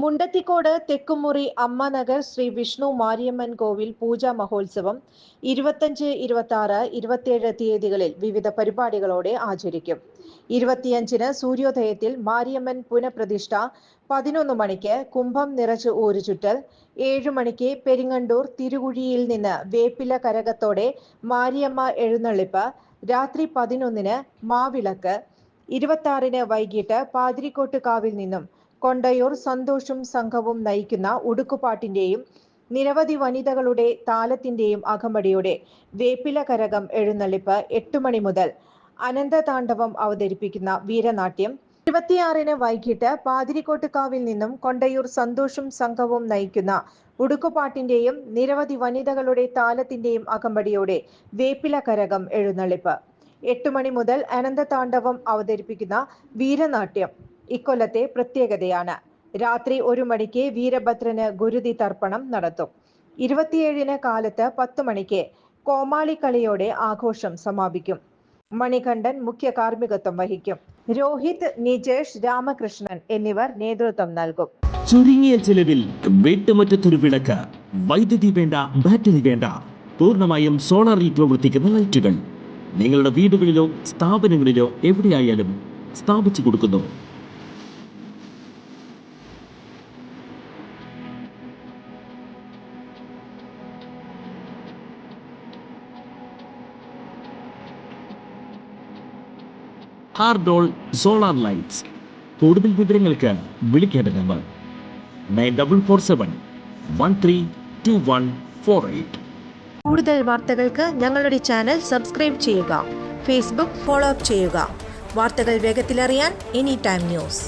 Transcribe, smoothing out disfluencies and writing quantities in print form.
മുണ്ടത്തിക്കോട് തെക്കുമുറി അമ്മനഗർ ശ്രീ വിഷ്ണു മാരിയമ്മൻ കോവിൽ പൂജാ മഹോത്സവം 25, 26, 27 തീയതികളിൽ വിവിധ പരിപാടികളോടെ ആചരിക്കും. 25-ന് സൂര്യോദയത്തിൽ മാരിയമ്മൻ പുനഃപ്രതിഷ്ഠ, 11 മണിക്ക് കുംഭം നിറച്ച് ഊരുചുറ്റൽ, 7 മണിക്ക് പെരിങ്ങണ്ടൂർ തിരുകുഴിയിൽ നിന്ന് വേപ്പില കരകത്തോടെ മാരിയമ്മ എഴുന്നള്ളിപ്പ്, രാത്രി 11-ന് മാവിളക്ക്, 26-ന് വൈകിട്ട് പാതിരിക്കോട്ട് കാവിൽ നിന്നും കൊണ്ടയൂർ സന്തോഷും സംഘവും നയിക്കുന്ന ഉടുക്കുപാട്ടിന്റെയും നിരവധി വനിതകളുടെ താലത്തിന്റെയും അകമ്പടിയോടെ വേപ്പില കരകം എഴുന്നള്ളിപ്പ് 8 മണി മുതൽ അനന്തതാണ്ഡവം അവതരിപ്പിക്കുന്ന വീരനാട്യം, 26-ന് വൈകിട്ട് പാതിരിക്കോട്ട് കാവിൽ നിന്നും കൊണ്ടയൂർ സന്തോഷും സംഘവും നയിക്കുന്ന ഉടുക്കുപാട്ടിന്റെയും നിരവധി വനിതകളുടെ താലത്തിന്റെയും അകമ്പടിയോടെ വേപ്പില കരകം എഴുന്നള്ളിപ്പ്, 8 മണി മുതൽ അനന്തതാണ്ഡവം അവതരിപ്പിക്കുന്ന വീരനാട്യം ഇക്കൊല്ലത്തെ പ്രത്യേകതയാണ്. രാത്രി 1 മണിക്ക് വീരഭദ്രന് ഗുരുതി തർപ്പണം നടത്തും. 27-ന് കാലത്ത് 10 മണിക്ക് കോമാളിക്കളിയോടെ ആഘോഷം സമാപിക്കും. മണികണ്ഠൻ മുഖ്യ കാർമ്മികത്വം വഹിക്കും. രോഹിത്, നിജേഷ്, രാമകൃഷ്ണൻ എന്നിവർ നേതൃത്വം നൽകും. ചുരുങ്ങിയ ചെലവിൽ വീട്ടുമുറ്റത്തൊരു വിളക്ക്, വൈദ്യുതി വേണ്ട, ബാറ്ററി വേണ്ട, പൂർണ്ണമായും സോളാറിൽ പ്രവർത്തിക്കുന്ന ലൈറ്റുകൾ നിങ്ങളുടെ വീടുകളിലോ സ്ഥാപനങ്ങളിലോ എവിടെയായാലും സ്ഥാപിച്ചു കൊടുക്കുന്നു. ഹാർഡോൾ സോളാർ ലൈറ്റ്സ്. കൂടുതൽ വിവരങ്ങൾക്ക് വിളിക്കേണ്ട നമ്പർ 9447132148. കൂടുതൽ വാർത്തകൾക്ക് ഞങ്ങളുടെ ചാനൽ സബ്സ്ക്രൈബ് ചെയ്യുക. ഫേസ്ബുക്ക് ഫോളോ അപ്പ് ചെയ്യുക. വാർത്തകൾ വേഗത്തിലറിയാൻ എനി ടൈം ന്യൂസ്.